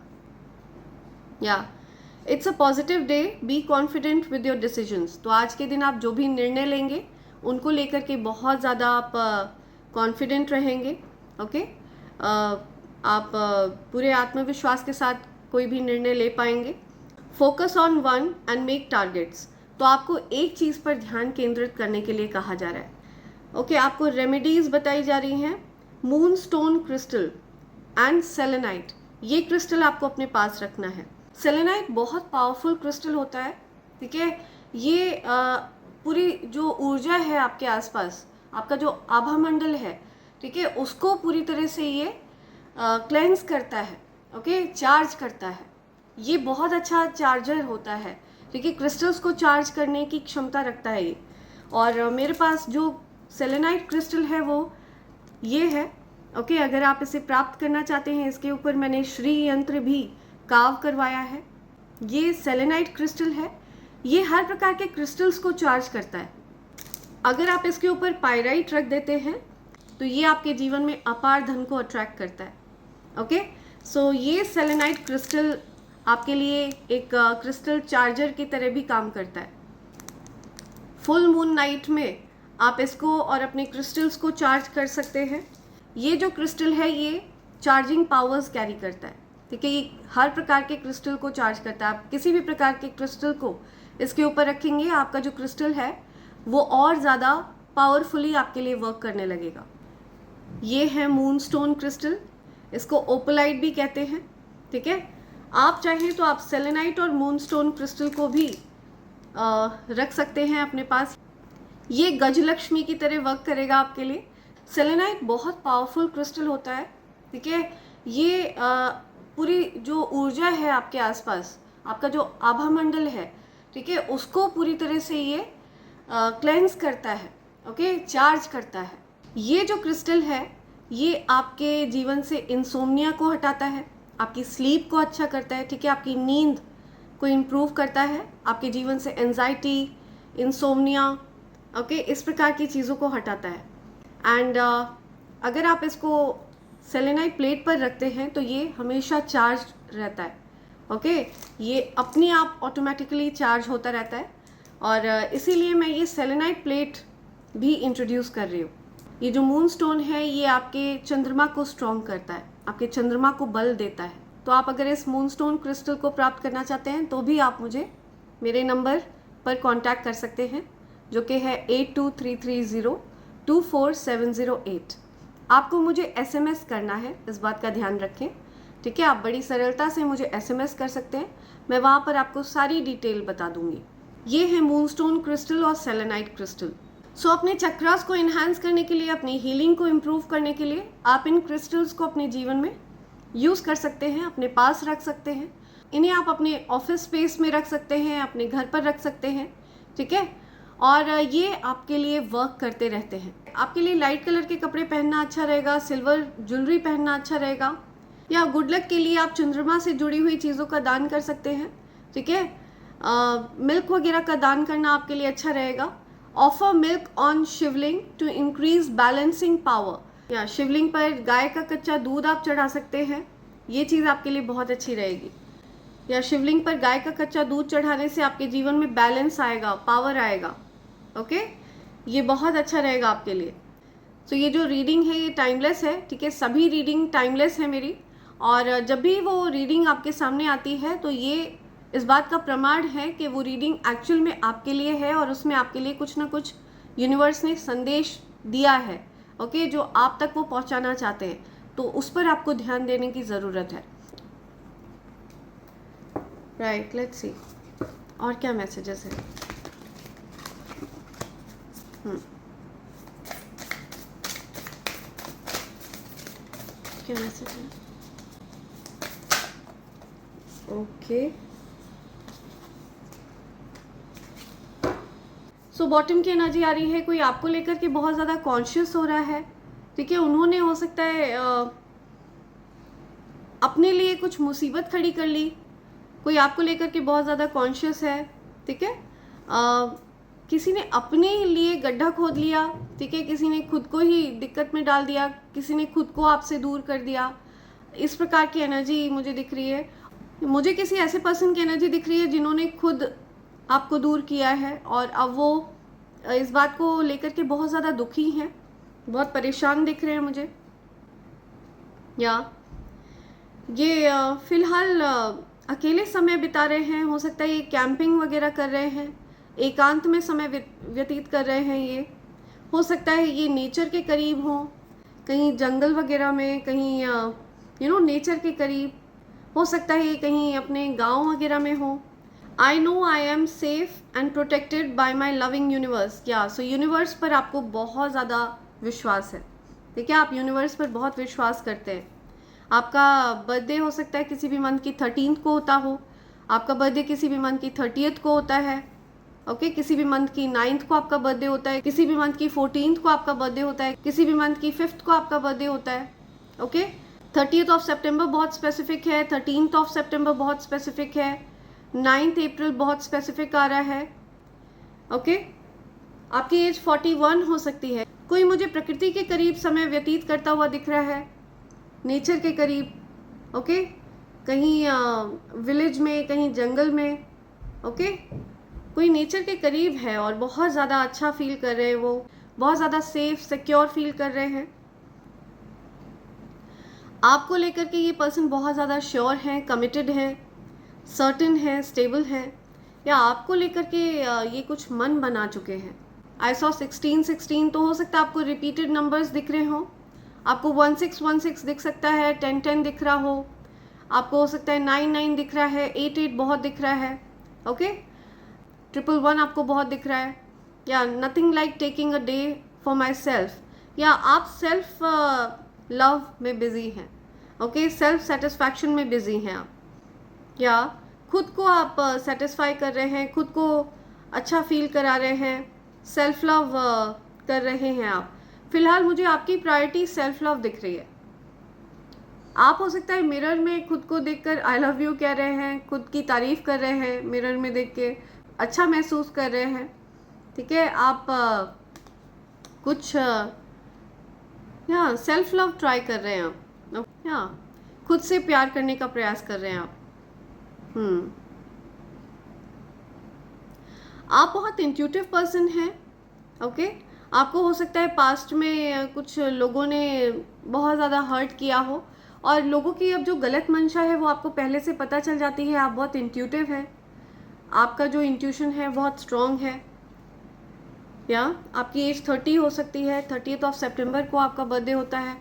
या it's a positive day, be confident with your decisions. तो आज के दिन आप जो भी निर्णय लेंगे उनको लेकर के बहुत ज़्यादा आप कॉन्फिडेंट रहेंगे, ओके। आप पूरे आत्मविश्वास के साथ कोई भी निर्णय ले पाएंगे। Focus on one and make targets. तो आपको एक चीज़ पर ध्यान केंद्रित करने के लिए कहा जा रहा है, ओके। आपको रेमेडीज़ बताई जा रही हैं। Moon stone crystal and selenite, ये क्रिस्टल आपको अपने पास रखना है। सेलेनाइट बहुत पावरफुल क्रिस्टल होता है, ठीक है। ये पूरी जो ऊर्जा है आपके आसपास, आपका जो आभा मंडल है, ठीक है, उसको पूरी तरह से ये क्लेंस करता है, ओके, चार्ज करता है। ये बहुत अच्छा चार्जर होता है, ठीक है। क्रिस्टल्स को चार्ज करने की क्षमता रखता है ये। और मेरे पास जो सेलेनाइट क्रिस्टल है वो ये है, ओके। अगर आप इसे प्राप्त करना चाहते हैं, इसके ऊपर मैंने श्री यंत्र भी काव करवाया है। ये सेलेनाइट क्रिस्टल है, ये हर प्रकार के क्रिस्टल्स को चार्ज करता है। अगर आप इसके ऊपर पायराइट रख देते हैं तो ये आपके जीवन में अपार धन को अट्रैक्ट करता है, ओके। सो ये सेलेनाइट क्रिस्टल आपके लिए एक क्रिस्टल चार्जर की तरह भी काम करता है। फुल मून नाइट में आप इसको और अपने क्रिस्टल्स को चार्ज कर सकते हैं। ये जो क्रिस्टल है ये चार्जिंग पावर्स कैरी करता है, ठीक है। ये हर प्रकार के क्रिस्टल को चार्ज करता है। आप किसी भी प्रकार के क्रिस्टल को इसके ऊपर रखेंगे, आपका जो क्रिस्टल है वो और ज़्यादा पावरफुली आपके लिए वर्क करने लगेगा। ये है मूनस्टोन क्रिस्टल, इसको ओपलाइट भी कहते हैं, ठीक है। आप चाहें तो आप सेलेनाइट और मूनस्टोन क्रिस्टल को भी रख सकते हैं अपने पास। ये गजलक्ष्मी की तरह वर्क करेगा आपके लिए। सेलेनाइट बहुत पावरफुल क्रिस्टल होता है, ठीक है। ये पूरी जो ऊर्जा है आपके आसपास, आपका जो आभा मंडल है, ठीक है, उसको पूरी तरह से ये क्लेंस करता है, ओके, चार्ज करता है। ये जो क्रिस्टल है ये आपके जीवन से इंसोम्निया को हटाता है, आपकी स्लीप को अच्छा करता है, ठीक है, आपकी नींद को इम्प्रूव करता है, आपके जीवन से एंजाइटी, इंसोम्निया, ओके, इस प्रकार की चीज़ों को हटाता है। एंड अगर आप इसको सेलेनाइट प्लेट पर रखते हैं तो ये हमेशा चार्ज रहता है, ओके। ये अपने आप ऑटोमेटिकली चार्ज होता रहता है और इसीलिए मैं ये सेलेनाइट प्लेट भी इंट्रोड्यूस कर रही हूँ। ये जो मून स्टोन है ये आपके चंद्रमा को स्ट्रॉन्ग करता है, आपके चंद्रमा को बल देता है। तो आप अगर इस मून स्टोन क्रिस्टल को प्राप्त करना चाहते हैं तो भी आप मुझे मेरे नंबर पर कांटेक्ट कर सकते हैं, जो कि है 8233024708। आपको मुझे एसएमएस करना है, इस बात का ध्यान रखें, ठीक है। आप बड़ी सरलता से मुझे एसएमएस कर सकते हैं, मैं वहाँ पर आपको सारी डिटेल बता दूंगी। ये है मूनस्टोन क्रिस्टल और सेलेनाइट क्रिस्टल। सो अपने चक्रास को इन्हांस करने के लिए, अपनी हीलिंग को इम्प्रूव करने के लिए आप इन क्रिस्टल्स को अपने जीवन में यूज़ कर सकते हैं, अपने पास रख सकते हैं। इन्हें आप अपने ऑफिस स्पेस में रख सकते हैं, अपने घर पर रख सकते हैं, ठीक है। और ये आपके लिए वर्क करते रहते हैं। आपके लिए लाइट कलर के कपड़े पहनना अच्छा रहेगा, सिल्वर ज्वेलरी पहनना अच्छा रहेगा, या गुड लक के लिए आप चंद्रमा से जुड़ी हुई चीज़ों का दान कर सकते हैं, ठीक है। मिल्क वगैरह का दान करना आपके लिए अच्छा रहेगा। Offer milk on Shivling to increase balancing power, या शिवलिंग पर गाय का कच्चा दूध आप चढ़ा सकते हैं, ये चीज़ आपके लिए बहुत अच्छी रहेगी। या शिवलिंग पर गाय का कच्चा दूध चढ़ाने से आपके जीवन में बैलेंस आएगा, पावर आएगा, ओके, ये बहुत अच्छा रहेगा आपके लिए। तो ये जो रीडिंग है ये टाइमलेस है, ठीक है, सभी रीडिंग टाइमलेस है मेरी। और जब भी वो रीडिंग आपके सामने आती है तो ये इस बात का प्रमाण है कि वो रीडिंग एक्चुअल में आपके लिए है और उसमें आपके लिए कुछ ना कुछ यूनिवर्स ने संदेश दिया है, ओके, जो आप तक वो पहुंचाना चाहते हैं। तो उस पर आपको ध्यान देने की ज़रूरत है। राइट, लेट्स सी और क्या मैसेजेस हैं। क्या मैसेज है? ओके, सो बॉटम की एनर्जी आ रही है, कोई आपको लेकर के बहुत ज़्यादा कॉन्शियस हो रहा है, ठीक है। उन्होंने हो सकता है अपने लिए कुछ मुसीबत खड़ी कर ली, कोई आपको लेकर के बहुत ज़्यादा कॉन्शियस है, ठीक है। किसी ने अपने लिए गड्ढा खोद लिया, ठीक है, किसी ने खुद को ही दिक्कत में डाल दिया, किसी ने खुद को आपसे दूर कर दिया, इस प्रकार की एनर्जी मुझे दिख रही है। मुझे किसी ऐसे पर्सन की एनर्जी दिख रही है जिन्होंने खुद आपको दूर किया है और अब वो इस बात को लेकर के बहुत ज़्यादा दुखी हैं, बहुत परेशान दिख रहे हैं मुझे। या ये फ़िलहाल अकेले समय बिता रहे हैं, हो सकता है ये कैंपिंग वगैरह कर रहे हैं, एकांत में समय व्यतीत कर रहे हैं। ये हो सकता है ये नेचर के करीब हो, कहीं जंगल वगैरह में, कहीं नेचर के करीब, हो सकता है ये कहीं अपने गांव वगैरह में हो। I know I am safe and protected by my loving universe. या सो यूनिवर्स पर आपको बहुत ज़्यादा विश्वास है, ठीक है, आप यूनिवर्स पर बहुत विश्वास करते हैं। आपका बर्थडे हो सकता है किसी भी मंथ की 13th को होता हो, आपका बर्थडे किसी भी मंथ की 30th को होता है, ओके, किसी भी मंथ की 9th को आपका बर्थडे होता है, किसी भी मंथ की 14th को आपका बर्थडे होता है, किसी भी मंथ की 5th को आपका बर्थडे होता है, ओके। 30th ऑफ सितंबर बहुत स्पेसिफिक है, 13th ऑफ सितंबर बहुत स्पेसिफिक है, 9th अप्रैल बहुत स्पेसिफिक आ रहा है, ओके। आपकी एज 41 हो सकती है। कोई मुझे प्रकृति के करीब समय व्यतीत करता हुआ दिख रहा है, नेचर के करीब, ओके, कहीं विलेज में, कहीं जंगल में, ओके, कोई नेचर के करीब है और बहुत ज़्यादा अच्छा फील कर रहे हैं वो। बहुत ज़्यादा सेफ सिक्योर फील कर रहे हैं। आपको लेकर के ये पर्सन बहुत ज़्यादा श्योर हैं, कमिटेड हैं, सर्टेन हैं, स्टेबल हैं, या आपको लेकर के ये कुछ मन बना चुके हैं। आई सॉ 16 तो हो सकता है आपको रिपीटेड नंबर्स दिख रहे हों, आपको 16 दिख सकता है, 10 दिख रहा हो, आपको हो सकता है 9 दिख रहा है, 8 बहुत दिख रहा है, ओके, 111 आपको बहुत दिख रहा है, या nothing like taking a day for my self, या आप सेल्फ लव में बिजी हैं, ओके, सेल्फ सेटिस्फैक्शन में बिजी हैं आप, या खुद को आप सेटिस्फाई कर रहे हैं, खुद को अच्छा फील करा रहे हैं, सेल्फ लव कर रहे हैं आप। फिलहाल मुझे आपकी प्रायोरिटी सेल्फ लव दिख रही है। आप हो सकता है मिरर में खुद को देखकर आई लव यू कह रहे हैं, खुद की तारीफ कर रहे हैं, मिरर में देख के अच्छा महसूस कर रहे हैं, ठीक है। आप कुछ सेल्फ लव ट्राई कर रहे हैं आप, खुद से प्यार करने का प्रयास कर रहे हैं आप। आप बहुत इंट्यूटिव पर्सन हैं, ओके। आपको हो सकता है पास्ट में कुछ लोगों ने बहुत ज़्यादा हर्ट किया हो, और लोगों की अब जो गलत मंशा है वो आपको पहले से पता चल जाती है। आप बहुत इंट्यूटिव हैं, आपका जो इंट्यूशन है बहुत स्ट्रॉन्ग है, या आपकी एज 30 हो सकती है, 30 सितंबर को आपका बर्थडे होता है।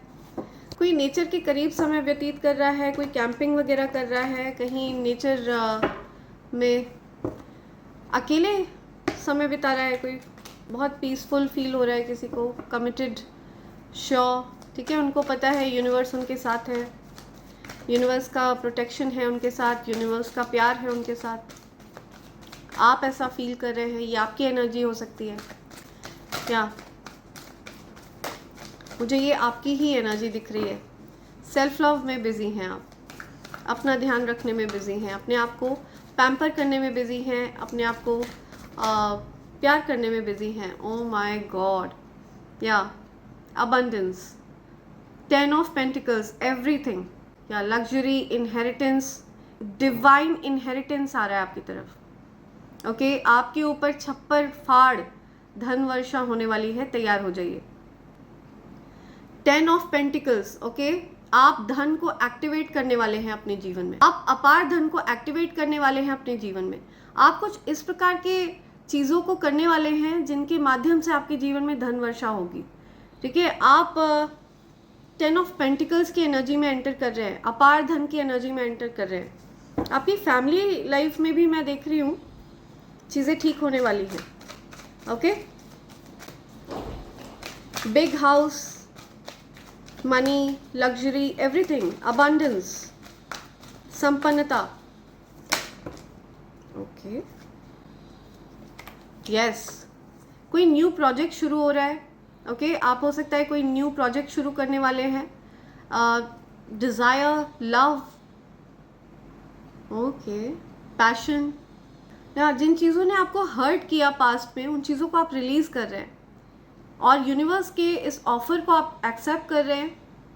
कोई नेचर के करीब समय व्यतीत कर रहा है, कोई कैंपिंग वगैरह कर रहा है, कहीं नेचर में अकेले समय बिता रहा है, कोई बहुत पीसफुल फील हो रहा है किसी को, कमिटेड, श्योर, ठीक है। उनको पता है यूनिवर्स उनके साथ है, यूनिवर्स का प्रोटेक्शन है उनके साथ, यूनिवर्स का प्यार है उनके साथ। आप ऐसा फील कर रहे हैं, ये आपकी एनर्जी हो सकती है, क्या मुझे ये आपकी ही एनर्जी दिख रही है। सेल्फ लव में बिजी हैं आप, अपना ध्यान रखने में बिजी हैं, अपने आप को पैम्पर करने में बिजी हैं, अपने आप को प्यार करने में बिजी हैं। ओ माय गॉड, या अबंडेंस, 10 ऑफ पेंटिकल्स, एवरीथिंग, या लग्जरी, इनहेरिटेंस, डिवाइन इनहेरिटेंस आ रहा है आपकी तरफ, ओके। आपके ऊपर छप्पर फाड़ धन वर्षा होने वाली है, तैयार हो जाइए। 10 ऑफ पेंटिकल्स, ओके। आप धन को एक्टिवेट करने वाले हैं अपने जीवन में, आप अपार धन को एक्टिवेट करने वाले हैं अपने जीवन में। आप कुछ इस प्रकार के चीज़ों को करने वाले हैं जिनके माध्यम से आपके जीवन में धन वर्षा होगी, ठीक है। आप 10 ऑफ पेंटिकल्स की एनर्जी में एंटर कर रहे हैं, अपार धन की एनर्जी में एंटर कर रहे हैं। आपकी फैमिली लाइफ में भी मैं देख रही हूँ चीज़ें ठीक होने वाली हैं, okay. Big house, money, luxury, everything, abundance, संपन्नता, ओके, यस। कोई न्यू प्रोजेक्ट शुरू हो रहा है, ओके। आप हो सकता है कोई न्यू प्रोजेक्ट शुरू करने वाले हैं। डिज़ायर, लव, ओके, पैशन, या जिन चीज़ों ने आपको हर्ट किया पास्ट में, उन चीज़ों को आप रिलीज़ कर रहे हैं, और यूनिवर्स के इस ऑफर को आप एक्सेप्ट कर रहे हैं,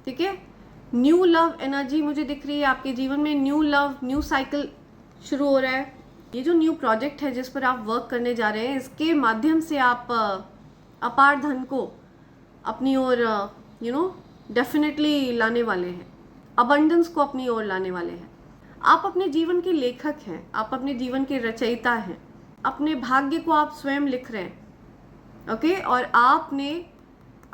ठीक है। न्यू लव एनर्जी मुझे दिख रही है आपके जीवन में, न्यू लव, न्यू साइकिल शुरू हो रहा है। ये जो न्यू प्रोजेक्ट है जिस पर आप वर्क करने जा रहे हैं, इसके माध्यम से आप अपार धन को अपनी ओर डेफिनेटली लाने वाले हैं, अबंडेंस को अपनी ओर लाने वाले हैं। आप अपने जीवन के लेखक हैं, आप अपने जीवन के रचयिता हैं, अपने भाग्य को आप स्वयं लिख रहे हैं, ओके। और आपने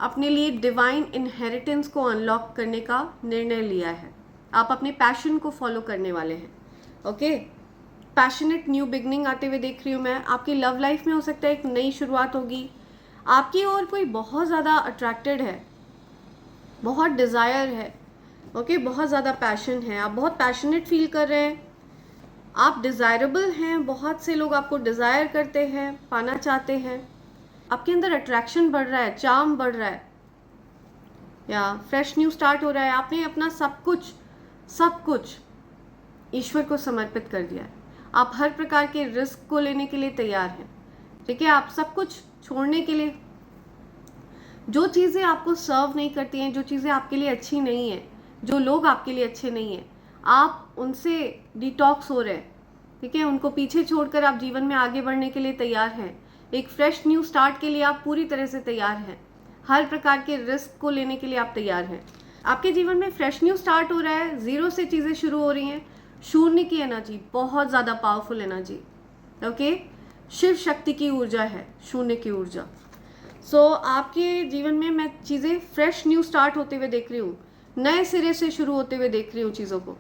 अपने लिए डिवाइन इनहेरिटेंस को अनलॉक करने का निर्णय लिया है। आप अपने पैशन को फॉलो करने वाले हैं, ओके। पैशनेट न्यू बिगनिंग आते हुए देख रही हूँ मैं। आपकी लव लाइफ में हो सकता है एक नई शुरुआत होगी, आपकी ओर कोई बहुत ज़्यादा अट्रैक्टेड है, बहुत डिज़ायर है, ओके, बहुत ज़्यादा पैशन है, आप बहुत पैशनेट फील कर रहे हैं, आप डिज़ायरेबल हैं, बहुत से लोग आपको डिज़ायर करते हैं, पाना चाहते हैं, आपके अंदर अट्रैक्शन बढ़ रहा है, चार्म बढ़ रहा है, या फ्रेश न्यू स्टार्ट हो रहा है। आपने अपना सब कुछ ईश्वर को समर्पित कर दिया है। आप हर प्रकार के रिस्क को लेने के लिए तैयार हैं, ठीक है। आप सब कुछ छोड़ने के लिए, जो चीज़ें आपको सर्व नहीं करती हैं, जो चीज़ें आपके लिए अच्छी नहीं है, जो लोग आपके लिए अच्छे नहीं हैं, आप उनसे डिटॉक्स हो रहे हैं, ठीक है। उनको पीछे छोड़कर आप जीवन में आगे बढ़ने के लिए तैयार हैं। एक फ्रेश न्यू स्टार्ट के लिए आप पूरी तरह से तैयार हैं। हर प्रकार के रिस्क को लेने के लिए आप तैयार हैं। आपके जीवन में फ्रेश न्यू स्टार्ट हो रहा है, ज़ीरो से चीज़ें शुरू हो रही हैं। शून्य की एनर्जी बहुत ज़्यादा powerful energy, okay. Shiv Shakti की ऊर्जा है शून्य की ऊर्जा। सो आपके जीवन में मैं चीज़ें फ्रेश न्यू स्टार्ट होते हुए देख रही हूँ, नए सिरे से शुरू होते हुए देख रही हूँ चीज़ों को।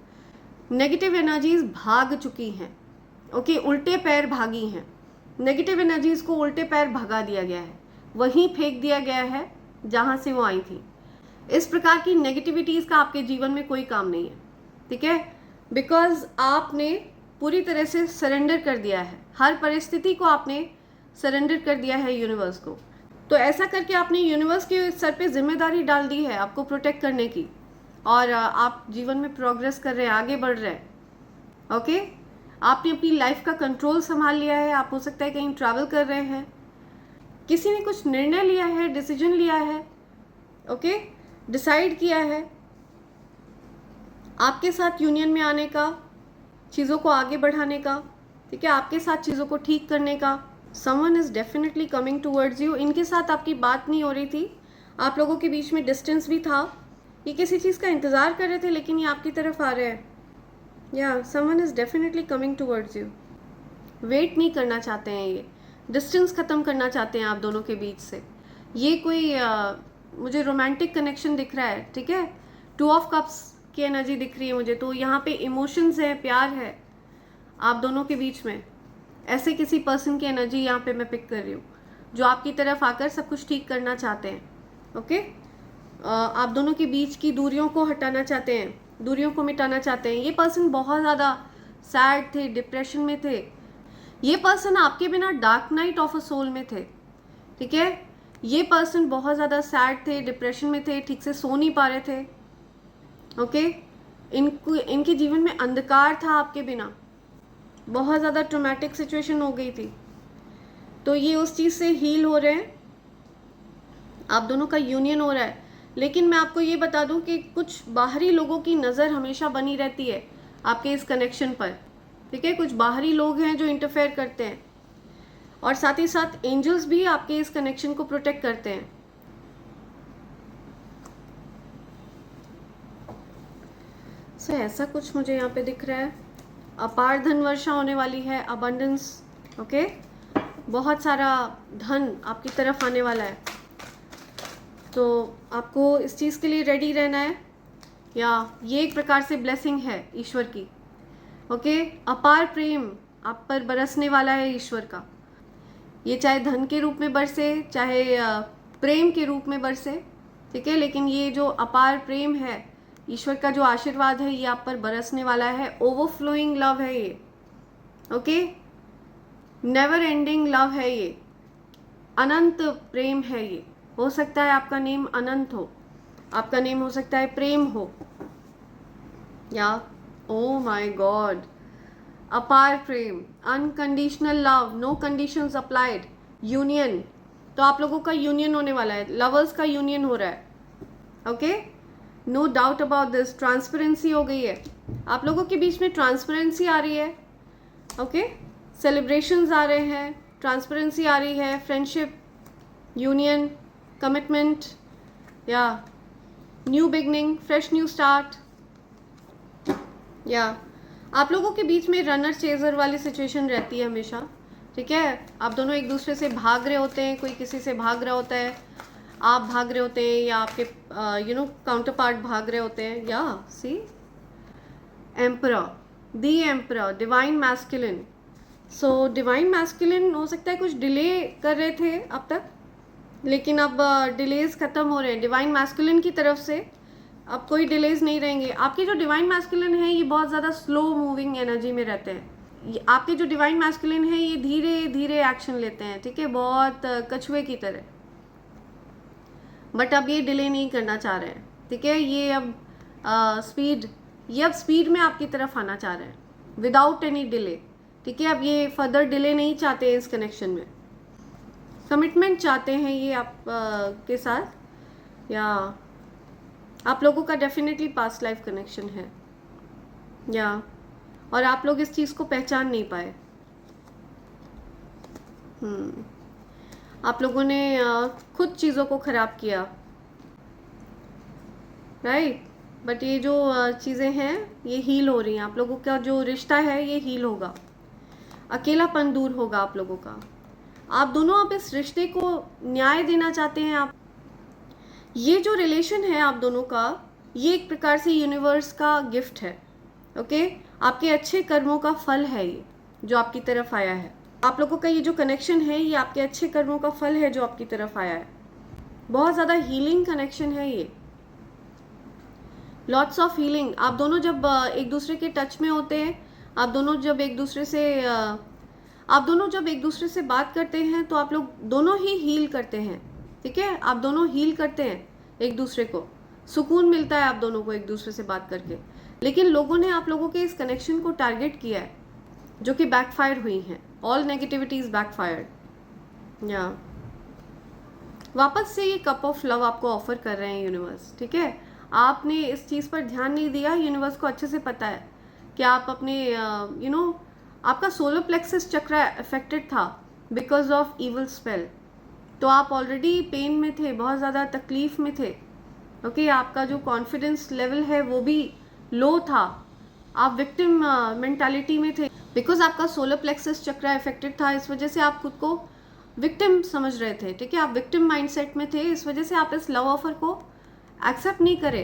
नेगेटिव एनर्जीज भाग चुकी हैं, ओके, उल्टे पैर भागी हैं। नेगेटिव एनर्जीज को उल्टे पैर भगा दिया गया है, वहीं फेंक दिया गया है जहाँ से वो आई थी। इस प्रकार की नेगेटिविटीज़ का आपके जीवन में कोई काम नहीं है, ठीक है, बिकॉज आपने पूरी तरह से सरेंडर कर दिया है। हर परिस्थिति को आपने सरेंडर कर दिया है यूनिवर्स को। तो ऐसा करके आपने यूनिवर्स के सर पे जिम्मेदारी डाल दी है आपको प्रोटेक्ट करने की, और आप जीवन में प्रोग्रेस कर रहे हैं, आगे बढ़ रहे हैं, ओके। आपने अपनी लाइफ का कंट्रोल संभाल लिया है। आप हो सकता है कहीं ट्रैवल कर रहे हैं, किसी ने कुछ निर्णय लिया है, डिसीजन लिया है, ओके, डिसाइड किया है आपके साथ यूनियन में आने का, चीज़ों को आगे बढ़ाने का, ठीक है, आपके साथ चीज़ों को ठीक करने का। Someone is definitely coming towards you. इनके साथ आपकी बात नहीं हो रही थी, आप लोगों के बीच में डिस्टेंस भी था, ये किसी चीज़ का इंतज़ार कर रहे थे लेकिन ये आपकी तरफ आ रहे हैं। या someone is definitely coming towards you. Wait नहीं करना चाहते हैं, ये डिस्टेंस ख़त्म करना चाहते हैं आप दोनों के बीच से। ये कोई मुझे रोमांटिक कनेक्शन दिख रहा है, ठीक है, 2 ऑफ कप्स की एनर्जी दिख रही है मुझे। तो यहाँ पे इमोशंस है, प्यार है आप दोनों के बीच में। ऐसे किसी पर्सन की एनर्जी यहाँ पे मैं पिक कर रही हूँ जो आपकी तरफ आकर सब कुछ ठीक करना चाहते हैं, ओके। आप दोनों के बीच की दूरियों को हटाना चाहते हैं, दूरियों को मिटाना चाहते हैं। ये पर्सन बहुत ज़्यादा सैड थे, डिप्रेशन में थे। ये पर्सन आपके बिना dark night of a soul में थे, ठीक है। ये पर्सन बहुत ज़्यादा सैड थे, डिप्रेशन में थे, ठीक से सो नहीं पा रहे थे, ओके। इनके जीवन में अंधकार था आपके बिना, बहुत ज़्यादा ट्रॉमेटिक सिचुएशन हो गई थी। तो ये उस चीज़ से हील हो रहे हैं, आप दोनों का यूनियन हो रहा है। लेकिन मैं आपको ये बता दूं कि कुछ बाहरी लोगों की नज़र हमेशा बनी रहती है आपके इस कनेक्शन पर, ठीक है। कुछ बाहरी लोग हैं जो इंटरफेयर करते हैं, और साथ ही साथ एंजल्स भी आपके इस कनेक्शन को प्रोटेक्ट करते हैं। सो ऐसा कुछ मुझे यहाँ पे दिख रहा है। अपार धन वर्षा होने वाली है, अबंडेंस, ओके। बहुत सारा धन आपकी तरफ आने वाला है, तो आपको इस चीज़ के लिए रेडी रहना है। या ये एक प्रकार से ब्लेसिंग है ईश्वर की, ओके। अपार प्रेम आप पर बरसने वाला है ईश्वर का। ये चाहे धन के रूप में बरसे, चाहे प्रेम के रूप में बरसे, ठीक है, लेकिन ये जो अपार प्रेम है, ईश्वर का जो आशीर्वाद है, ये आप पर बरसने वाला है। ओवरफ्लोइंग लव है ये, ओके। नेवर एंडिंग लव है ये, अनंत प्रेम है ये। हो सकता है आपका नेम अनंत हो, आपका नेम हो सकता है प्रेम हो, या ओ माय गॉड, अपार प्रेम, unconditional love, no conditions applied, union. तो आप लोगों का यूनियन होने वाला है, लवर्स का यूनियन हो रहा है, okay. No doubt about this. Transparency हो गई है आप लोगों के बीच में, ट्रांसपेरेंसी आ रही है, ओके। सेलिब्रेशंस आ रहे हैं, ट्रांसपेरेंसी आ रही है, फ्रेंडशिप, यूनियन, कमिटमेंट, या new beginning, fresh new start. या आप लोगों के बीच में रनर चेजर वाली सिचुएशन रहती है हमेशा, ठीक है। आप दोनों एक दूसरे से भाग रहे होते हैं, कोई किसी से भाग रहा होता है, आप भाग रहे होते हैं, या आपके काउंटर पार्ट भाग रहे होते हैं। या see emperor, the emperor, divine masculine. So divine masculine हो सकता है कुछ डिले कर रहे थे अब तक, लेकिन अब डिलेज ख़त्म हो रहे हैं डिवाइन मैस्कुलिन की तरफ से। अब कोई डिलेज नहीं रहेंगे। आपके जो डिवाइन मैस्कुलिन है ये बहुत ज़्यादा स्लो मूविंग एनर्जी में रहते हैं। आपके जो डिवाइन मैस्कुलिन है ये धीरे धीरे एक्शन लेते हैं, ठीक है, बहुत कछुए की तरह। बट अब ये डिले नहीं करना चाह रहे हैं, ठीक है। ये अब स्पीड में आपकी तरफ आना चाह रहे हैं विदाउट एनी डिले, ठीक है। अब ये फर्दर डिले नहीं चाहते हैं इस कनेक्शन में, कमिटमेंट चाहते हैं ये आप के साथ। या आप लोगों का डेफिनेटली पास्ट लाइफ कनेक्शन है, या और आप लोग इस चीज़ को पहचान नहीं पाए। आप लोगों ने खुद चीज़ों को ख़राब किया, राइट। बट ये जो चीज़ें हैं ये हील हो रही हैं। आप लोगों का जो रिश्ता है ये हील होगा, अकेलापन दूर होगा आप लोगों का। आप दोनों अब इस रिश्ते को न्याय देना चाहते हैं। आप ये जो रिलेशन है आप दोनों का, ये एक प्रकार से यूनिवर्स का गिफ्ट है, ओके। आपके अच्छे कर्मों का फल है ये जो आपकी तरफ आया है। आप लोगों का ये जो कनेक्शन है ये आपके अच्छे कर्मों का फल है जो आपकी तरफ आया है। बहुत ज़्यादा हीलिंग कनेक्शन है ये, लॉट्स ऑफ हीलिंग। आप दोनों जब एक दूसरे के टच में होते हैं, आप दोनों जब एक दूसरे से बात करते हैं तो आप लोग दोनों ही हील करते हैं, ठीक है। आप दोनों हील करते हैं एक दूसरे को, सुकून मिलता है आप दोनों को एक दूसरे से बात करके। लेकिन लोगों ने आप लोगों के इस कनेक्शन को टारगेट किया है जो कि बैकफायर हुई हैं। All negativities backfired. या वापस से ये कप ऑफ लव आपको ऑफर कर रहे हैं यूनिवर्स, ठीक है। आपने इस चीज़ पर ध्यान नहीं दिया। यूनिवर्स को अच्छे से पता है कि आप अपने आपका सोलर प्लेक्सस चक्र अफेक्टेड था बिकॉज ऑफ इवल स्पेल। तो आप ऑलरेडी पेन में थे, बहुत ज़्यादा तकलीफ़ में थे, ओके। आपका जो कॉन्फिडेंस लेवल है वो भी लो था। आप विक्टिम मेंटालिटी में थे बिकॉज आपका सोलर प्लेक्सस चक्र अफेक्टेड था। इस वजह से आप खुद को विक्टिम समझ रहे थे, ठीक है। आप विक्टिम माइंडसेट में थे। इस वजह से आप इस लव ऑफर को एक्सेप्ट नहीं करे,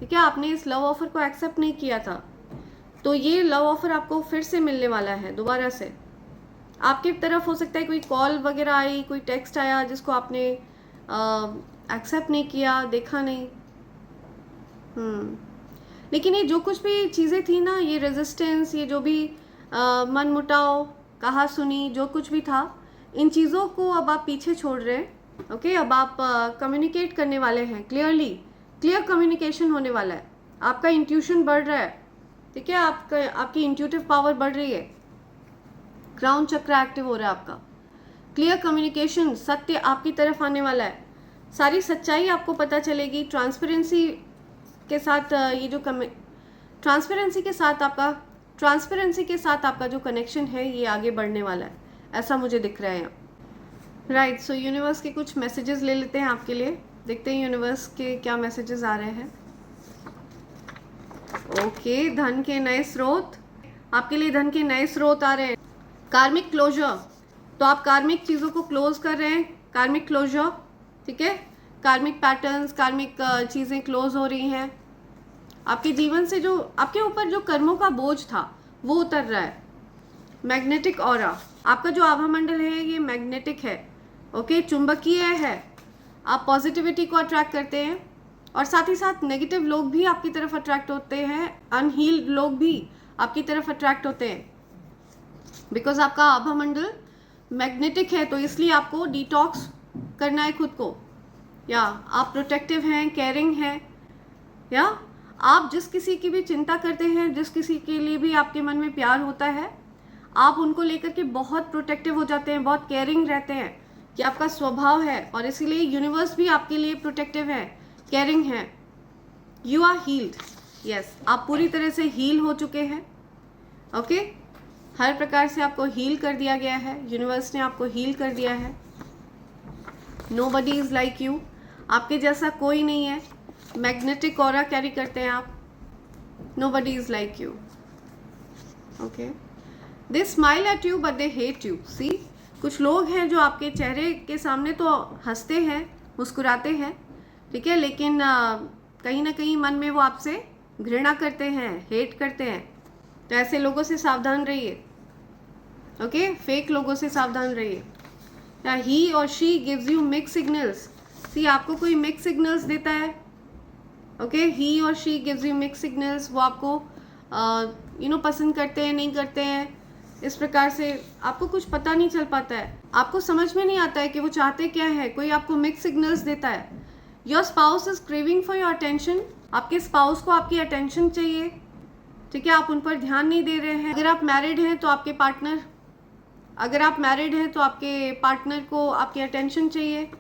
ठीक है। आपने इस लव ऑफर को एक्सेप्ट नहीं किया था। तो ये लव ऑफर आपको फिर से मिलने वाला है दोबारा से। आपकी तरफ हो सकता है कोई कॉल वगैरह आई, कोई टेक्स्ट आया जिसको आपने एक्सेप्ट नहीं किया, देखा नहीं। लेकिन ये जो कुछ भी चीज़ें थी ना, ये रेजिस्टेंस, ये जो भी मन मुटाव, कहा सुनी, जो कुछ भी था, इन चीज़ों को अब आप पीछे छोड़ रहे हैं, ओके। अब आप कम्युनिकेट करने वाले हैं क्लियर कम्युनिकेशन होने वाला है। आपका इंट्यूशन बढ़ रहा है, ठीक है। आपकी इंट्यूटिव पावर बढ़ रही है। क्राउन चक्र एक्टिव हो रहा है आपका। क्लियर कम्युनिकेशन, सत्य आपकी तरफ आने वाला है। सारी सच्चाई आपको पता चलेगी। ट्रांसपेरेंसी के साथ ट्रांसपेरेंसी के साथ आपका जो कनेक्शन है ये आगे बढ़ने वाला है, ऐसा मुझे दिख रहा है यहाँ, राइट। सो यूनिवर्स के कुछ मैसेजेस ले लेते हैं आपके लिए। देखते हैं यूनिवर्स के क्या मैसेजेस आ रहे हैं। ओके, धन के नए स्रोत, आपके लिए धन के नए स्रोत आ रहे हैं। कार्मिक क्लोजर, तो आप कार्मिक चीज़ों को क्लोज कर रहे हैं। कार्मिक क्लोजर, ठीक है। कार्मिक पैटर्न्स, कार्मिक चीज़ें क्लोज हो रही हैं। आपके जीवन से जो आपके ऊपर जो कर्मों का बोझ था वो उतर रहा है। मैग्नेटिक ऑरा, आपका जो आभा मंडल है ये मैग्नेटिक है, ओके, चुंबकीय है। आप पॉजिटिविटी को अट्रैक्ट करते हैं और साथ ही साथ नेगेटिव लोग भी आपकी तरफ अट्रैक्ट होते हैं। अनहील्ड लोग भी आपकी तरफ अट्रैक्ट होते हैं बिकॉज आपका आभा मंडल मैग्नेटिक है। तो इसलिए आपको डिटॉक्स करना है खुद को। या आप प्रोटेक्टिव हैं, केयरिंग हैं, या आप जिस किसी की भी चिंता करते हैं, जिस किसी के लिए भी आपके मन में प्यार होता है, आप उनको लेकर के बहुत प्रोटेक्टिव हो जाते हैं, बहुत केयरिंग रहते हैं, कि आपका स्वभाव है। और इसीलिए यूनिवर्स भी आपके लिए प्रोटेक्टिव है, केयरिंग है। यू आर हील्ड, यस, आप पूरी तरह से हील हो चुके हैं, ओके। हर प्रकार से आपको हील कर दिया गया है, यूनिवर्स ने आपको हील कर दिया है। नोबडी इज लाइक यू, आपके जैसा कोई नहीं है। मैग्नेटिक ऑरा कैरी करते हैं आप। Nobody is like you, okay. They smile at you but they hate you. See, कुछ लोग हैं जो आपके चेहरे के सामने तो हंसते हैं, मुस्कुराते हैं, ठीक है, लेकिन कहीं ना कहीं मन में वो आपसे घृणा करते हैं, हेट करते हैं। तो ऐसे लोगों से सावधान रहिए, ओके। फेक लोगों से सावधान रहिए। ही और she gives you mix signals. See, आपको कोई मिक्स सिग्नल्स देता है, ओके। ही और she gives you mix signals. वो आपको पसंद करते हैं, नहीं करते हैं, इस प्रकार से आपको कुछ पता नहीं चल पाता है। आपको समझ में नहीं आता है कि वो चाहते क्या है। कोई आपको मिक्स सिग्नल्स देता है। Your spouse is craving for your attention. आपके स्पाउस को आपकी अटेंशन चाहिए, ठीक है। आप उन पर ध्यान नहीं दे रहे हैं। अगर आप मैरिड हैं तो आपके पार्टनर को आपकी अटेंशन चाहिए,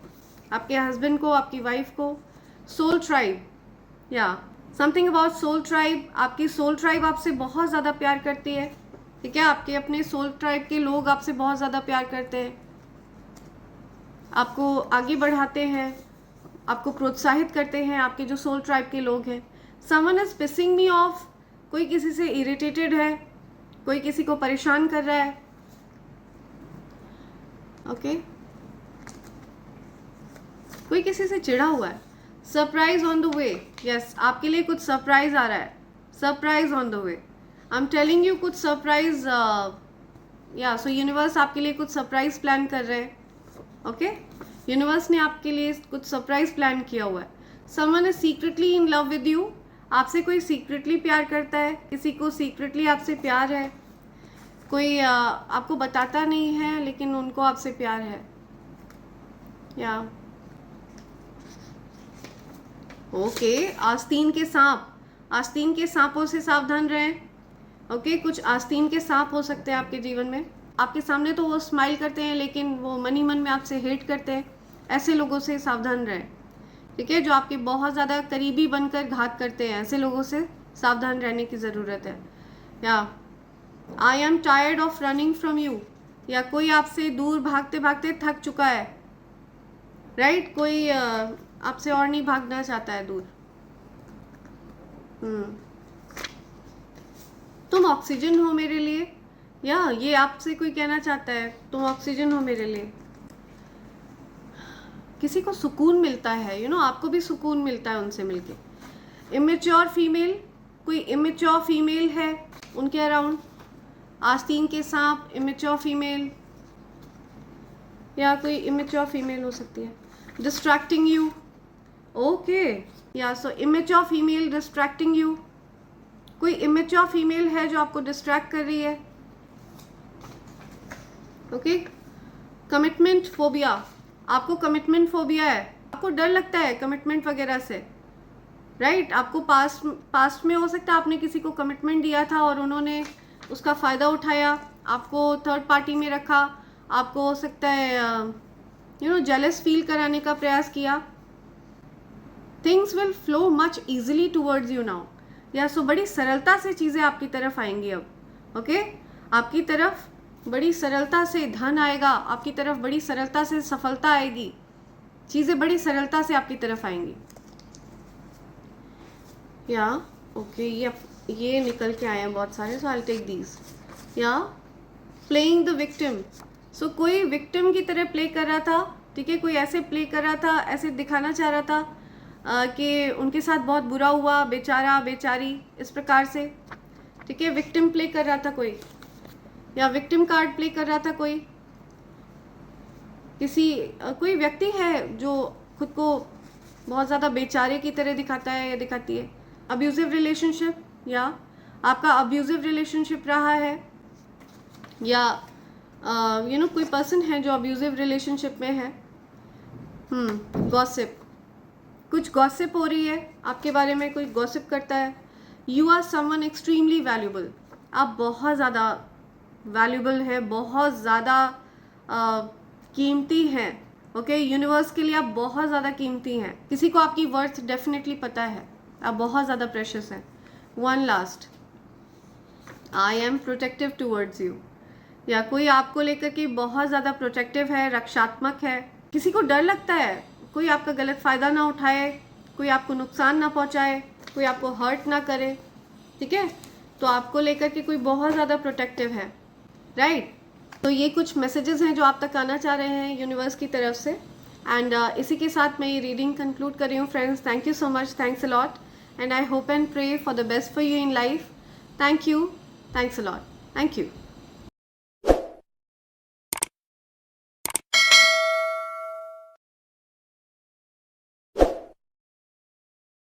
आपके हस्बैंड को, आपकी वाइफ को। सोल ट्राइब, या समथिंग अबाउट सोल ट्राइब। आपकी सोल ट्राइब आपसे बहुत ज़्यादा प्यार करती है, ठीक है। आपके अपने सोल ट्राइब के लोग आपसे बहुत ज़्यादा प्यार करते हैं। आपको आगे बढ़ाते हैं, आपको प्रोत्साहित करते हैं, आपके जो सोल ट्राइब के लोग हैं। Someone is pissing me off, कोई किसी से इरिटेटेड है, कोई किसी को परेशान कर रहा है। ओके, कोई किसी से चिढ़ा हुआ है। Surprise on the way, yes, आपके लिए कुछ सरप्राइज आ रहा है, surprise on the way. I am telling you कुछ सरप्राइज, या सो यूनिवर्स आपके लिए कुछ सरप्राइज प्लान कर रहे हैं। ओके, यूनिवर्स ने आपके लिए कुछ सरप्राइज प्लान किया हुआ है। Someone is secretly in love with you, आपसे कोई सीक्रेटली प्यार करता है, किसी को सीक्रेटली आपसे प्यार है। कोई आपको बताता नहीं है लेकिन उनको आपसे प्यार है। या ओके, आस्तीन के सांप, आस्तीन के सांपों से सावधान रहें। ओके, कुछ आस्तीन के सांप हो सकते हैं आपके जीवन में। आपके सामने तो वो स्माइल करते हैं लेकिन वो मन ही मन में आपसे हेट करते हैं। ऐसे लोगों से सावधान रहें, ठीक है, जो आपके बहुत ज़्यादा करीबी बनकर घात करते हैं। ऐसे लोगों से सावधान रहने की ज़रूरत है। या I am tired of running from you, या कोई आपसे दूर भागते भागते थक चुका है। राइट, कोई आपसे और नहीं भागना चाहता है दूर। तुम ऑक्सीजन हो मेरे लिए, या ये आपसे कोई कहना चाहता है तुम ऑक्सीजन हो मेरे लिए। किसी को सुकून मिलता है, यू नो, आपको भी सुकून मिलता है उनसे मिलके। इमेच्योर फीमेल, कोई इमेच्योर फीमेल है उनके अराउंड। आस्तीन के सांप, इमेच्योर फीमेल, या कोई इमेच्योर फीमेल हो सकती है। डिस्ट्रैक्टिंग यू, ओके, या सो इमेच्योर फीमेल डिस्ट्रैक्टिंग यू। कोई इमेच्योर फीमेल है जो आपको डिस्ट्रैक्ट कर रही है। ओके, कमिटमेंट फोबिया, आपको कमिटमेंट फोबिया है, आपको डर लगता है कमिटमेंट वगैरह से। राइट, आपको पास्ट में हो सकता है आपने किसी को कमिटमेंट दिया था और उन्होंने उसका फ़ायदा उठाया, आपको थर्ड पार्टी में रखा, आपको हो सकता है यू नो जेलस फील कराने का प्रयास किया। Things will flow much easily towards you now, या सो बड़ी सरलता से चीज़ें आपकी तरफ आएंगी अब। ओके, आपकी तरफ बड़ी सरलता से धन आएगा, आपकी तरफ बड़ी सरलता से सफलता आएगी, चीज़ें बड़ी सरलता से आपकी तरफ आएंगी। या ओके, ये निकल के आए हैं बहुत सारे, सो आई विल टेक दीज। या प्लेइंग द विक्टिम, सो कोई विक्टिम की तरह प्ले कर रहा था, ठीक है, कोई ऐसे प्ले कर रहा था, ऐसे दिखाना चाह रहा था कि उनके साथ बहुत बुरा हुआ, बेचारा बेचारी, इस प्रकार से, ठीक है, विक्टिम प्ले कर रहा था कोई, या विक्टिम कार्ड प्ले कर रहा था कोई। कोई व्यक्ति है जो खुद को बहुत ज़्यादा बेचारे की तरह दिखाता है या दिखाती है। अब्यूजिव रिलेशनशिप, या आपका अब्यूजिव रिलेशनशिप रहा है, या यू नो कोई पर्सन है जो अब्यूजिव रिलेशनशिप में है। गॉसिप, कुछ गॉसिप हो रही है आपके बारे में, कोई गॉसिप करता है। You are someone extremely valuable, आप बहुत ज़्यादा वैल्यूबल है, बहुत ज़्यादा कीमती हैं। ओके, यूनिवर्स के लिए आप बहुत ज़्यादा कीमती हैं। किसी को आपकी वर्थ डेफिनेटली पता है, आप बहुत ज़्यादा प्रेशियस हैं। One last, I am protective towards you, या कोई आपको लेकर के बहुत ज़्यादा प्रोटेक्टिव है, रक्षात्मक है। किसी को डर लगता है कोई आपका गलत फ़ायदा ना उठाए, कोई आपको नुकसान ना पहुंचाए, कोई आपको हर्ट ना करे, ठीक है, तो आपको लेकर के कोई बहुत ज़्यादा प्रोटेक्टिव है। राइट, तो ये कुछ मैसेजेस हैं जो आप तक आना चाह रहे हैं यूनिवर्स की तरफ से। एंड इसी के साथ मैं ये रीडिंग कंक्लूड कर रही हूँ friends. Thank you so much, thanks a lot, and I hope and pray for the best for you in life. Thank you, thanks a lot, thank you.